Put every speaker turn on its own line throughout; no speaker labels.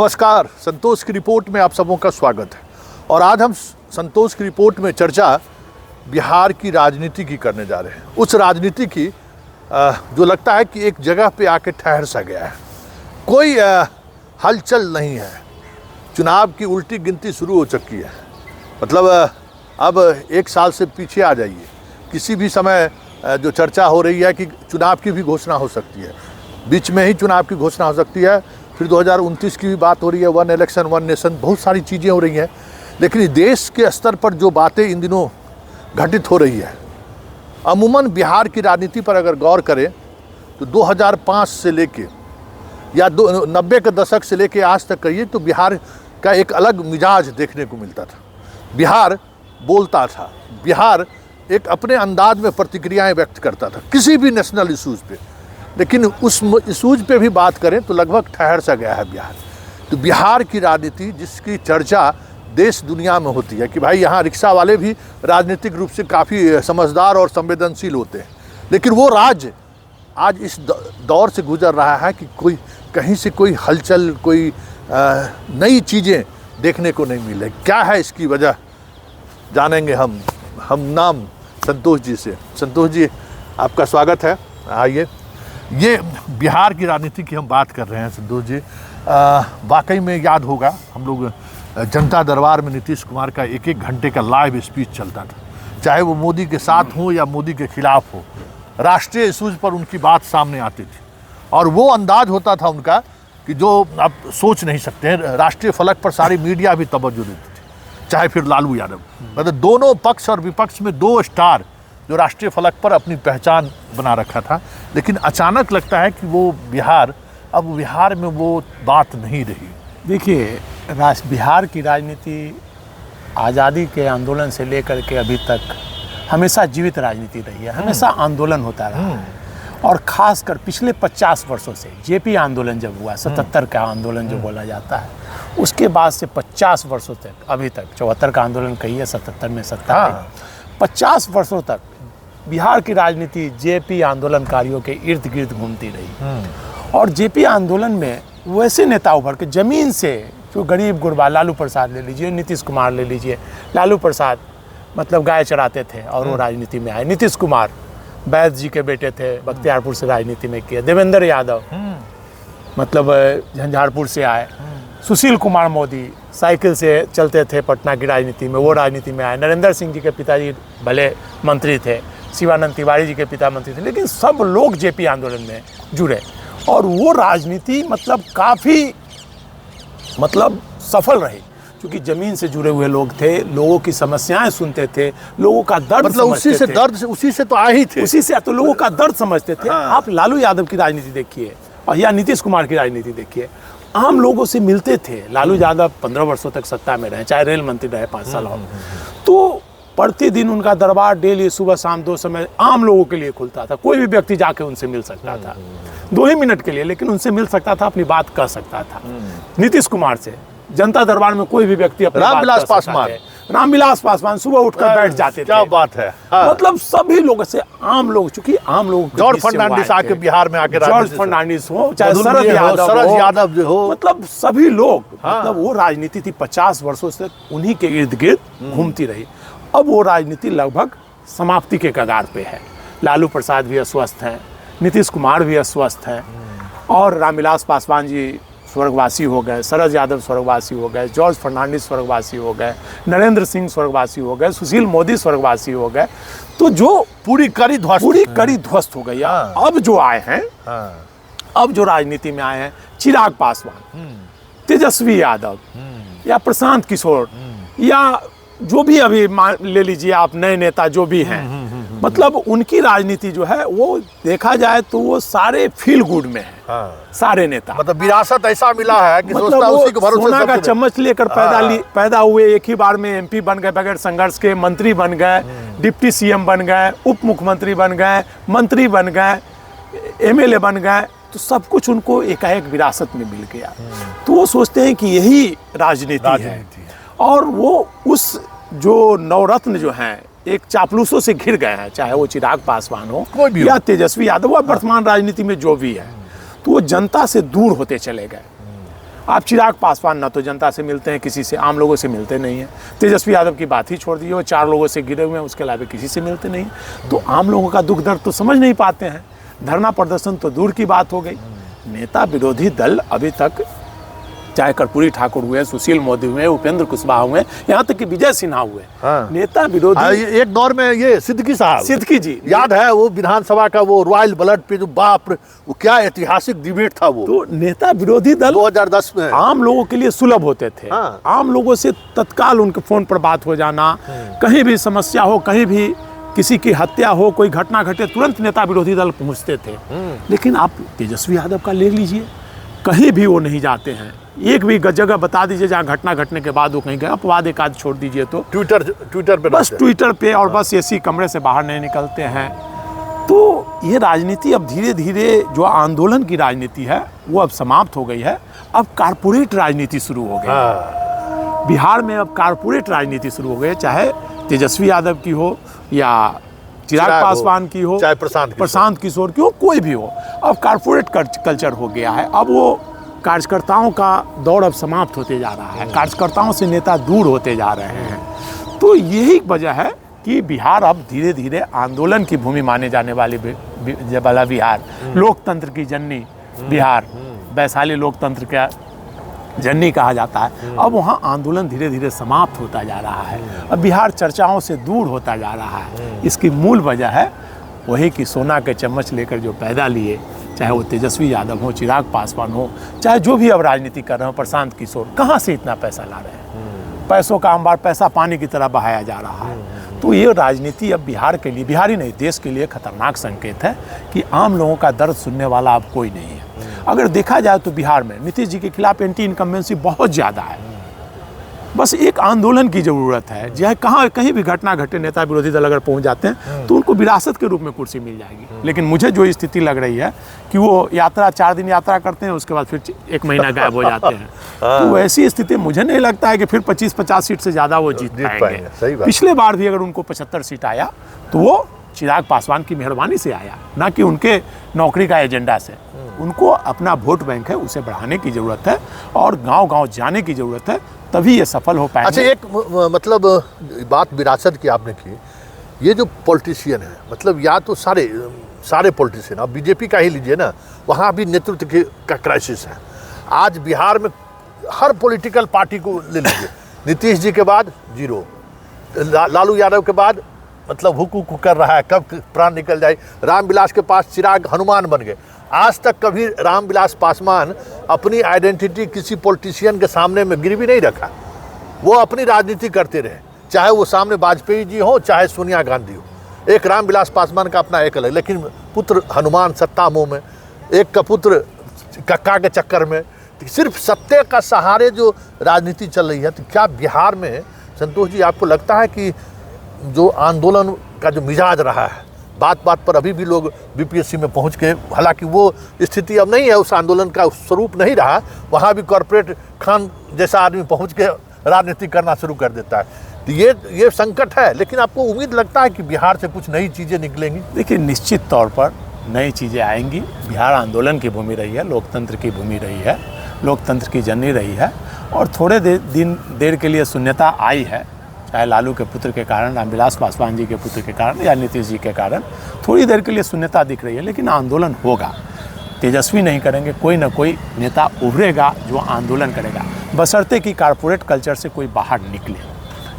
नमस्कार, संतोष की रिपोर्ट में आप सबों का स्वागत है। और आज हम संतोष की रिपोर्ट में चर्चा बिहार की राजनीति की करने जा रहे हैं। उस राजनीति की जो लगता है कि एक जगह पे आके ठहर सा गया है, कोई हलचल नहीं है। चुनाव की उल्टी गिनती शुरू हो चुकी है। मतलब अब एक साल से पीछे आ जाइए, किसी भी समय जो चर्चा हो रही है कि चुनाव की भी घोषणा हो सकती है, बीच में ही चुनाव की घोषणा हो सकती है। फिर 2029 की भी बात हो रही है, वन इलेक्शन वन नेशन, बहुत सारी चीज़ें हो रही हैं। लेकिन देश के स्तर पर जो बातें इन दिनों घटित हो रही है, अमूमन बिहार की राजनीति पर अगर गौर करें तो 2005 से लेके या 90 के दशक से लेके आज तक कहिए तो बिहार का एक अलग मिजाज देखने को मिलता था। बिहार बोलता था, बिहार एक अपने अंदाज में प्रतिक्रियाएं व्यक्त करता था किसी भी नेशनल इशूज़ पे। लेकिन उस इशूज़ पे भी बात करें तो लगभग ठहर सा गया है बिहार। तो बिहार की राजनीति जिसकी चर्चा देश दुनिया में होती है कि भाई यहाँ रिक्शा वाले भी राजनीतिक रूप से काफ़ी समझदार और संवेदनशील होते हैं, लेकिन वो राज्य आज इस दौर से गुजर रहा है कि कोई कहीं से कोई हलचल, कोई नई चीज़ें देखने को नहीं मिले। क्या है इसकी वजह, जानेंगे हम नाम संतोष जी से। संतोष जी, आपका स्वागत है। आइए, ये बिहार की राजनीति की हम बात कर रहे हैं। संतोष जी, वाकई में याद होगा, हम लोग जनता दरबार में नीतीश कुमार का एक घंटे का लाइव स्पीच चलता था, चाहे वो मोदी के साथ हो या मोदी के खिलाफ हो। राष्ट्रीय इशूज़ पर उनकी बात सामने आती थी और वो अंदाज होता था उनका कि जो आप सोच नहीं सकते हैं। राष्ट्रीय फलक पर सारी मीडिया भी तवज्जो देती थी, चाहे फिर लालू यादव। मतलब दोनों पक्ष और विपक्ष में दो स्टार जो राष्ट्रीय फलक पर अपनी पहचान बना रखा था। लेकिन अचानक लगता है कि वो अब बिहार में वो बात नहीं रही।
देखिए, बिहार की राजनीति आज़ादी के आंदोलन से लेकर के अभी तक हमेशा जीवित राजनीति रही है, हमेशा आंदोलन होता रहा है। और ख़ासकर पिछले 50 वर्षों से जेपी आंदोलन जब हुआ, 77 का आंदोलन जो बोला जाता है, उसके बाद से 50 वर्षों तक, अभी तक 74 का आंदोलन कहिए, 77 में सत्ता आई, 50 वर्षों तक बिहार की राजनीति जेपी आंदोलनकारियों के इर्द गिर्द घूमती रही। और जेपी आंदोलन में वैसे नेता उभर के जमीन से, जो गरीब गुरबा, लालू प्रसाद ले लीजिए, नीतीश कुमार ले लीजिए। लालू प्रसाद मतलब गाय चराते थे और वो राजनीति में आए। नीतीश कुमार वैद्य जी के बेटे थे, बख्तियारपुर से राजनीति में किए। देवेंद्र यादव मतलब झंझारपुर से आए। सुशील कुमार मोदी साइकिल से चलते थे पटना की राजनीति में, वो राजनीति में आए। नरेंद्र सिंह जी के पिताजी भले मंत्री थे, शिवानंद तिवारी जी के पिता मंत्री थे, लेकिन सब लोग जेपी आंदोलन में जुड़े। और वो राजनीति मतलब काफ़ी सफल रही, क्योंकि ज़मीन से जुड़े हुए लोग थे, लोगों की समस्याएं सुनते थे, लोगों का दर्द
मतलब उसी से तो आए ही थे,
उसी से तो लोगों का दर्द समझते थे। आप लालू यादव की राजनीति देखिए और या नीतीश कुमार की राजनीति देखिए, आम लोगों से मिलते थे। लालू यादव 15 वर्षों तक सत्ता में रहे, चाहे रेल मंत्री रहे 5 साल, और तो प्रतिदिन उनका दरबार डेली सुबह शाम 2 समय आम लोगों के लिए खुलता था। कोई भी व्यक्ति जाके उनसे मिल सकता था 2 ही मिनट के लिए, लेकिन उनसे मिल सकता था, अपनी बात कह सकता था। नीतीश कुमार से जनता दरबार में कोई भी व्यक्ति अपनी
रामविलास
पासवान सुबह उठकर बैठ जाते थे।
क्या बात है।
मतलब सभी लोगों से आम लोग, चूंकि आम लोग,
जॉर्ज फर्नांडिस आके बिहार में आके,
जॉर्ज फर्नांडिस हो, चाहे शरद यादव जो हो, मतलब सभी लोग, मतलब वो राजनीति थी 50 वर्षों से उन्हीं के इर्द गिर्द घूमती रही। अब वो राजनीति लगभग समाप्ति के कगार पे है। लालू प्रसाद भी अस्वस्थ हैं, नीतीश कुमार भी अस्वस्थ हैं, और रामविलास पासवान जी स्वर्गवासी हो गए, शरद यादव स्वर्गवासी हो गए, जॉर्ज फर्नांडिस स्वर्गवासी हो गए, नरेंद्र सिंह स्वर्गवासी हो गए, सुशील मोदी स्वर्गवासी हो गए। तो जो पूरी कड़ी ध्वस्त हो गई। अब जो आए हैं, अब जो राजनीति में आए हैं, चिराग पासवान, तेजस्वी यादव या प्रशांत किशोर, या जो भी अभी ले लीजिए आप नए नेता जो भी हैं, मतलब उनकी राजनीति जो है वो देखा जाए तो वो सारे फील गुड में है। सारे नेता मतलब
विरासत ऐसा मिला है कि
मतलब उसी के भरोसे सोना का चम्मच लेकर पैदा हुए, एक ही बार में एमपी बन गए, बगैर संघर्ष के मंत्री बन गए, डिप्टी सीएम बन गए, उप मुख्यमंत्री बन गए, मंत्री बन गए, एमएलए बन गए। तो सब कुछ उनको एकाएक विरासत में मिल गया। तो वो सोचते हैं कि यही राजनीति है। और वो उस जो नवरत्न जो हैं एक चापलूसों से घिर गए हैं, चाहे वो चिराग पासवान हो या तेजस्वी यादव, वर्तमान राजनीति में जो भी है, तो वो जनता से दूर होते चले गए। आप चिराग पासवान ना तो जनता से मिलते हैं, किसी से, आम लोगों से मिलते नहीं हैं। तेजस्वी यादव की बात ही छोड़ दी, वो 4 लोगों से गिरे हुए हैं, उसके अलावा किसी से मिलते नहीं हैं। तो आम लोगों का दुख दर्द तो समझ नहीं पाते हैं। धरना प्रदर्शन तो दूर की बात हो गई, नेता विरोधी दल अभी तक, चाहे कर्पूरी ठाकुर हुए, सुशील मोदी हुए, उपेंद्र कुशवाहा हुए, यहाँ तक कि विजय सिन्हा हुए, नेता विरोधी।
एक दौर में ये सिद्दीकी साहब,
सिद्दीकी जी,
याद है वो विधानसभा का वो रॉयल ब्लड पे जो बाप रे, वो क्या ऐतिहासिक डिबेट था वो।
तो नेता विरोधी दल
2010 में
आम लोगों के लिए सुलभ होते थे। आम लोगों से तत्काल उनके फोन पर बात हो जाना, कहीं भी समस्या हो, कहीं भी किसी की हत्या हो, कोई घटना घटे, तुरंत नेता विरोधी दल पहुंचते थे। लेकिन आप तेजस्वी यादव का ले लीजिए, कहीं भी वो नहीं जाते हैं। एक भी जगह बता दीजिए जहाँ घटना घटने के बाद वो कहीं गए, अपवाद एक आध छोड़ दीजिए तो
ट्विटर पे,
बस ट्विटर पे, और बस एसी कमरे से बाहर नहीं निकलते हैं। तो ये राजनीति अब धीरे धीरे, जो आंदोलन की राजनीति है वो अब समाप्त हो गई है। अब कारपोरेट राजनीति शुरू हो गई है बिहार में। अब कारपोरेट राजनीति शुरू हो गई है, चाहे तेजस्वी यादव की हो या चिराग पासवान की हो,
चाहे
प्रशांत किशोर की हो, कोई भी हो। अब कारपोरेट कल्चर हो गया है। अब वो कार्यकर्ताओं का दौर अब समाप्त होते जा रहा है, कार्यकर्ताओं से नेता दूर होते जा रहे हैं। तो यही वजह है कि बिहार अब धीरे धीरे आंदोलन की भूमि माने जाने वाला बिहार, लोकतंत्र की जननी बिहार, वैशाली लोकतंत्र का जननी कहा जाता है, अब वहाँ आंदोलन धीरे धीरे समाप्त होता जा रहा है। अब बिहार चर्चाओं से दूर होता जा रहा है। इसकी मूल वजह है वही कि सोना के चम्मच लेकर जो पैदा लिए, चाहे वो तेजस्वी यादव हो, चिराग पासवान हो, चाहे जो भी अब राजनीति कर रहे हो, प्रशांत किशोर, कहाँ से इतना पैसा ला रहे हैं? पैसों का अंबार, पैसा पानी की तरह बहाया जा रहा है। तो ये राजनीति अब बिहार के लिए, बिहारी नहीं देश के लिए खतरनाक संकेत है कि आम लोगों का दर्द सुनने वाला अब कोई नहीं है। अगर देखा जाए तो बिहार में नीतीश जी के खिलाफ एंटी इनकम्बेंसी बहुत ज़्यादा है। बस एक आंदोलन की ज़रूरत है। चाहे कहाँ कहीं भी घटना घटे, नेता विरोधी दल अगर पहुंच जाते हैं तो उनको विरासत के रूप में कुर्सी मिल जाएगी। लेकिन मुझे जो स्थिति लग रही है कि वो यात्रा 4 दिन यात्रा करते हैं, उसके बाद फिर 1 महीना गायब हो जाते हैं। तो ऐसी स्थिति मुझे नहीं लगता है कि फिर 25-50 सीट से ज़्यादा वो जीत पाएंगे। पिछले बार भी अगर उनको 75 सीट आया तो वो चिराग पासवान की मेहरबानी से आया, ना कि उनके नौकरी का एजेंडा से। उनको अपना वोट बैंक है उसे बढ़ाने की ज़रूरत है और गांव-गांव जाने की ज़रूरत है, तभी ये सफल हो पाएंगे।
अच्छा, एक मतलब बात विरासत की आपने की, ये जो पॉलिटिशियन है, मतलब या तो सारे पॉलिटिशियन, अब बीजेपी का ही लीजिए ना, वहाँ भी नेतृत्व का क्राइसिस है। आज बिहार में हर पॉलिटिकल पार्टी को ले लीजिए, नीतीश जी के बाद जीरो, लालू यादव के बाद मतलब हुकू कर रहा है, कब प्राण निकल जाए। रामविलास के पास चिराग हनुमान बन गए। आज तक कभी रामविलास पासवान अपनी आइडेंटिटी किसी पॉलिटिशियन के सामने में गिरवी नहीं रखा। वो अपनी राजनीति करते रहे, चाहे वो सामने वाजपेयी जी हो, चाहे सोनिया गांधी हो। एक रामविलास पासवान का अपना एक अलग, लेकिन पुत्र हनुमान सत्ता मोह में, एक का पुत्र कक्का के चक्कर में, सिर्फ सत्य का सहारे जो राजनीति चल रही है। तो क्या बिहार में संतोष जी आपको लगता है कि जो आंदोलन का जो मिजाज रहा है, बात बात पर अभी भी लोग बीपीएससी में पहुंच के, हालांकि वो स्थिति अब नहीं है, उस आंदोलन का स्वरूप नहीं रहा, वहाँ भी कॉरपोरेट खान जैसा आदमी पहुंच के राजनीति करना शुरू कर देता है। तो ये संकट है, लेकिन आपको उम्मीद लगता है कि बिहार से कुछ नई चीज़ें निकलेंगी?
देखिए, निश्चित तौर पर नई चीज़ें आएंगी। बिहार आंदोलन की भूमि रही है, लोकतंत्र की भूमि रही है, लोकतंत्र की जननी रही है, और थोड़े देर के लिए शून्यता आई है, चाहे लालू के पुत्र के कारण, रामविलास पासवान जी के पुत्र के कारण या नीतीश जी के कारण थोड़ी देर के लिए शून्यता दिख रही है। लेकिन आंदोलन होगा, तेजस्वी नहीं करेंगे, कोई ना कोई नेता उभरेगा जो आंदोलन करेगा, बशर्ते कि कारपोरेट कल्चर से कोई बाहर निकले।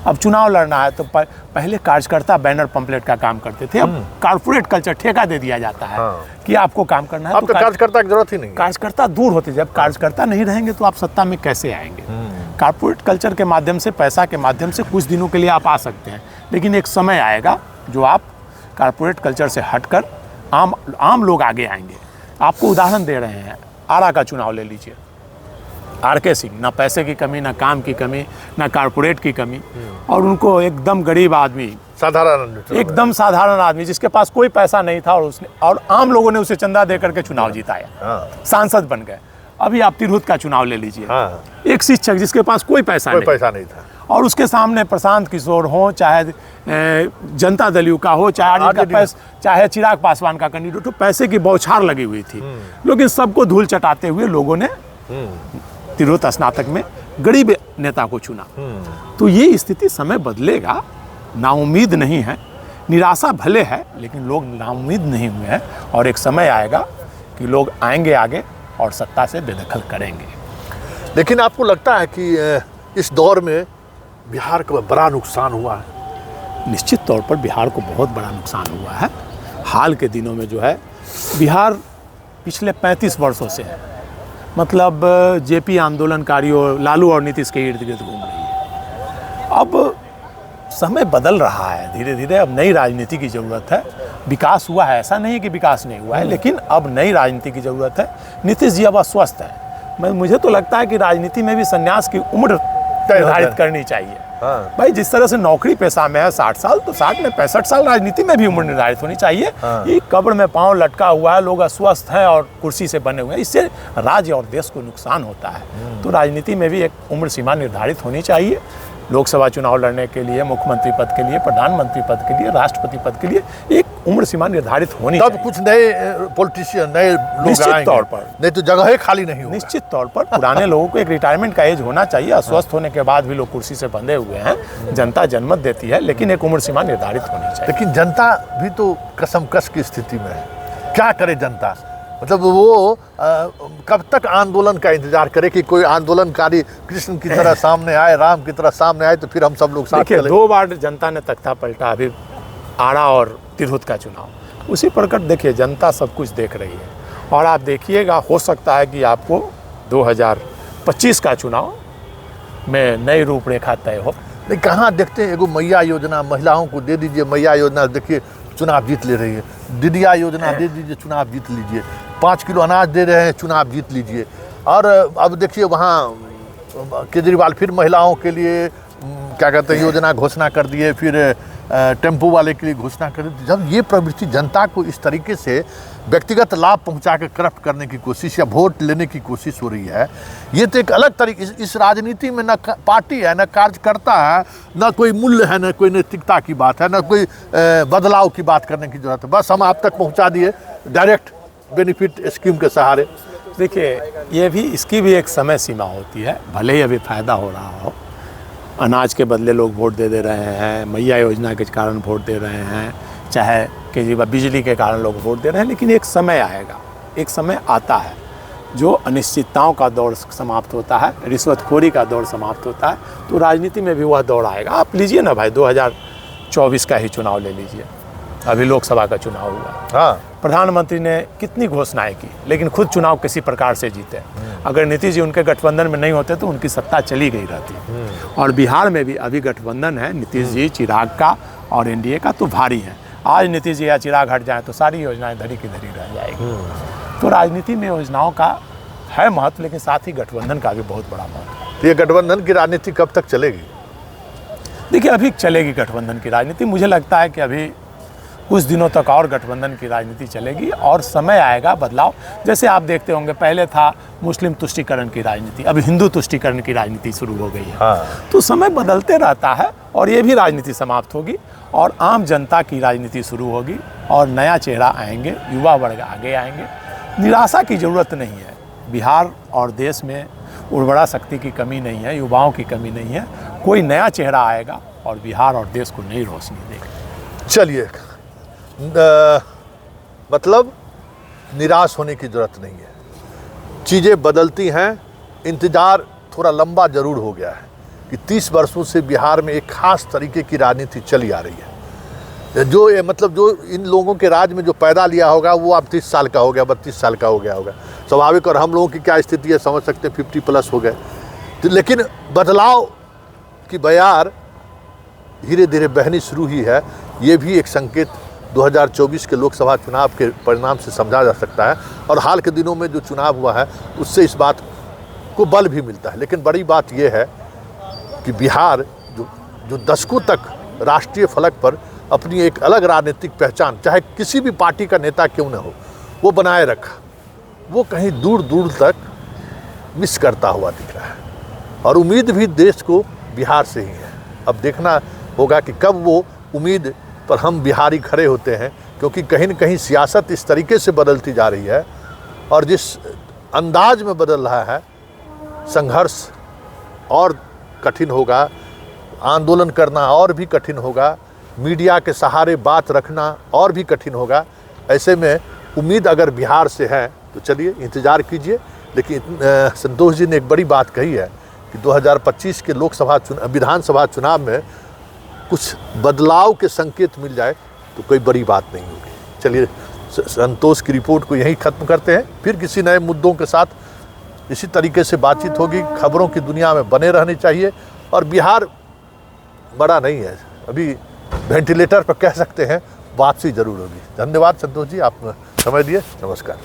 अब चुनाव लड़ना है तो पहले कार्यकर्ता बैनर पंपलेट का काम करते थे, अब कारपोरेट कल्चर ठेका दे दिया जाता है कि आपको काम करना है।
अब तो कार्यकर्ता की जरूरत ही नहीं,
कार्यकर्ता दूर होते। जब कार्यकर्ता नहीं रहेंगे तो आप सत्ता में कैसे आएंगे? कारपोरेट कल्चर के माध्यम से, पैसा के माध्यम से कुछ दिनों के लिए आप आ सकते हैं, लेकिन एक समय आएगा जो आप कारपोरेट कल्चर से हटकर आम लोग आगे आएंगे। आपको उदाहरण दे रहे हैं, आरा का चुनाव ले लीजिए, आर.के. सिंह, ना पैसे की कमी, ना काम की कमी, ना कारपोरेट की कमी, और उनको एकदम गरीब आदमी, एकदम साधारण आदमी जिसके पास कोई पैसा नहीं था, और आम लोगों ने उसे चंदा दे करके चुनाव जिताया, सांसद बन गए। अभी आप तिरहुत का चुनाव ले लीजिए, एक शिक्षक जिसके पास कोई पैसा नहीं था, और उसके सामने प्रशांत किशोर हो, चाहे जनता दल यू का हो, चाहे चिराग पासवान का कैंडिडेट हो, पैसे की बौछार लगी हुई थी, लेकिन सबको धूल चटाते हुए लोगों ने तिरहुत स्नातक में गरीब नेता को चुना। तो ये स्थिति समय बदलेगा, नाउम्मीद नहीं है, निराशा भले है, लेकिन लोग नाउम्मीद नहीं हुए हैं और एक समय आएगा कि लोग आएंगे आगे और सत्ता से बेदखल करेंगे।
लेकिन आपको लगता है कि इस दौर में बिहार का बड़ा नुकसान हुआ है?
निश्चित तौर पर बिहार को बहुत बड़ा नुकसान हुआ है। हाल के दिनों में जो है बिहार पिछले 35 वर्षों से है, मतलब जेपी आंदोलनकारियों लालू और नीतीश के इर्द गिर्द घूम रही है। अब समय बदल रहा है धीरे धीरे, अब नई राजनीति की ज़रूरत है। विकास हुआ है, ऐसा नहीं है कि विकास नहीं हुआ है, लेकिन अब नई राजनीति की ज़रूरत है। नीतीश जी अब अस्वस्थ है। मुझे तो लगता है कि राजनीति में भी संन्यास की उम्र निर्धारित करनी चाहिए।
हाँ।
भाई जिस तरह से नौकरी पेशा में है 60 साल, तो 60 में 65 साल राजनीति में भी उम्र निर्धारित होनी चाहिए।
हाँ।
ये कब्र में पांव लटका हुआ है, लोग अस्वस्थ हैं और कुर्सी से बने हुए हैं, इससे राज्य और देश को नुकसान होता है। तो राजनीति में भी एक उम्र सीमा निर्धारित होनी चाहिए। लोकसभा चुनाव लड़ने के लिए, मुख्यमंत्री पद के लिए, प्रधानमंत्री पद के लिए, राष्ट्रपति पद के लिए एक उम्र सीमा निर्धारित होनी चाहिए।
तब कुछ नए पॉलिटिशियन, नए लोग
निश्चित
आएंगे।
तौर पर।
नहीं तो जगह खाली नहीं होगा।
निश्चित तौर पर पुराने लोगों को एक रिटायरमेंट का एज होना चाहिए। अस्वस्थ होने के बाद भी लोग कुर्सी से बंधे हुए हैं, जनता जनमत देती है, लेकिन एक उम्र सीमा निर्धारित होनी चाहिए।
लेकिन जनता भी तो कसमकस की स्थिति में है। क्या करे जनता? मतलब वो कब तक आंदोलन का इंतजार करे कि कोई आंदोलनकारी कृष्ण की तरह सामने आए, राम की तरह सामने आए, तो फिर हम सब लोग साथ
देखिए
चले।
2 बार जनता ने तख्ता पलटा, अभी आरा और तिरहुत का चुनाव। उसी प्रकार देखिए जनता सब कुछ देख रही है और आप देखिएगा, हो सकता है कि आपको 2025 का चुनाव में नई रूपरेखा तय हो।
नहीं, कहाँ देखते हैं एगो मैया योजना, महिलाओं को दे दीजिए मैया योजना, देखिए चुनाव जीत ले रही है। दीदिया योजना दे दीजिए, चुनाव जीत लीजिए। 5 किलो अनाज दे रहे हैं, चुनाव जीत लीजिए। और अब देखिए वहाँ केजरीवाल फिर महिलाओं के लिए क्या कहते हैं योजना घोषणा कर दिए, फिर टेम्पो वाले के लिए घोषणा कर दी। जब ये प्रवृत्ति जनता को इस तरीके से व्यक्तिगत लाभ पहुंचा कर करप्ट करने की कोशिश या वोट लेने की कोशिश हो रही है, ये तो एक अलग तरीके। इस राजनीति में न पार्टी है, न कार्यकर्ता है, न कोई मूल्य है, न कोई नैतिकता की बात है, न कोई बदलाव की बात करने की जरूरत है। बस हम आप तक पहुंचा दिए डायरेक्ट बेनिफिट स्कीम के सहारे।
देखिए ये भी, इसकी भी एक समय सीमा होती है। भले ही अभी फ़ायदा हो रहा हो, अनाज के बदले लोग वोट दे रहे हैं, मैया योजना के कारण वोट दे रहे हैं, चाहे केजरीवाल बिजली के कारण लोग वोट दे रहे हैं, लेकिन एक समय आएगा, एक समय आता है जो अनिश्चितताओं का दौर समाप्त होता है, रिश्वतखोरी का दौर समाप्त होता है, तो राजनीति में भी वह दौर आएगा। आप लीजिए ना भाई, 2024 का ही चुनाव ले लीजिए, अभी लोकसभा का चुनाव हुआ।
हाँ,
प्रधानमंत्री ने कितनी घोषणाएं की, लेकिन खुद चुनाव किसी प्रकार से जीते। अगर नीतीश जी उनके गठबंधन में नहीं होते तो उनकी सत्ता चली गई रहती। और बिहार में भी अभी गठबंधन है, नीतीश जी, चिराग का और एनडीए का, तो भारी है। आज नीतीश जी या चिराग हट जाए तो सारी योजनाएं धरी की धरी रह जाएगी। तो राजनीति में योजनाओं का है महत्व, लेकिन साथ ही गठबंधन का भी बहुत बड़ा महत्व।
ये गठबंधन की राजनीति कब तक चलेगी?
देखिए अभी चलेगी गठबंधन की राजनीति। मुझे लगता है कि अभी कुछ दिनों तक और गठबंधन की राजनीति चलेगी और समय आएगा बदलाव। जैसे आप देखते होंगे, पहले था मुस्लिम तुष्टीकरण की राजनीति, अभी हिंदू तुष्टीकरण की राजनीति शुरू हो गई है।
हाँ।
तो समय बदलते रहता है और ये भी राजनीति समाप्त होगी और आम जनता की राजनीति शुरू होगी और नया चेहरा आएंगे, युवा वर्ग आगे आएंगे। निराशा की ज़रूरत नहीं है। बिहार और देश में उर्वरा शक्ति की कमी नहीं है, युवाओं की कमी नहीं है। कोई नया चेहरा आएगा और बिहार और देश को नई रोशनी देगा।
चलिए, मतलब निराश होने की ज़रूरत नहीं है। चीज़ें बदलती हैं। इंतज़ार थोड़ा लंबा ज़रूर हो गया है कि 30 वर्षों से बिहार में एक ख़ास तरीके की राजनीति चली आ रही है। जो मतलब जो इन लोगों के राज में जो पैदा लिया होगा वो अब 30 साल का हो गया, 32 साल का हो गया होगा स्वाभाविक। और हम लोगों की क्या स्थिति है समझ सकते हैं, 50+ हो गए। तो लेकिन बदलाव की बयार धीरे धीरे बहनी शुरू ही है। ये भी एक संकेत 2024 के लोकसभा चुनाव के परिणाम से समझा जा सकता है। और हाल के दिनों में जो चुनाव हुआ है उससे इस बात को बल भी मिलता है। लेकिन बड़ी बात यह है कि बिहार जो दशकों तक राष्ट्रीय फलक पर अपनी एक अलग राजनीतिक पहचान, चाहे किसी भी पार्टी का नेता क्यों न हो, वो बनाए रखा, वो कहीं दूर दूर तक मिस करता हुआ दिख रहा है। और उम्मीद भी देश को बिहार से ही है। अब देखना होगा कि कब वो उम्मीद पर हम बिहारी खड़े होते हैं, क्योंकि कहीं न कहीं सियासत इस तरीके से बदलती जा रही है और जिस अंदाज में बदल रहा है, संघर्ष और कठिन होगा, आंदोलन करना और भी कठिन होगा, मीडिया के सहारे बात रखना और भी कठिन होगा। ऐसे में उम्मीद अगर बिहार से है तो चलिए इंतज़ार कीजिए। लेकिन संतोष जी ने एक बड़ी बात कही है कि 2025 के विधानसभा चुनाव में कुछ बदलाव के संकेत मिल जाए तो कोई बड़ी बात नहीं होगी। चलिए संतोष की रिपोर्ट को यहीं ख़त्म करते हैं, फिर किसी नए मुद्दों के साथ इसी तरीके से बातचीत होगी। खबरों की दुनिया में बने रहने चाहिए। और बिहार बड़ा नहीं है, अभी वेंटिलेटर पर कह सकते हैं, वापसी जरूर होगी। धन्यवाद संतोष जी, आप समय दिए। नमस्कार।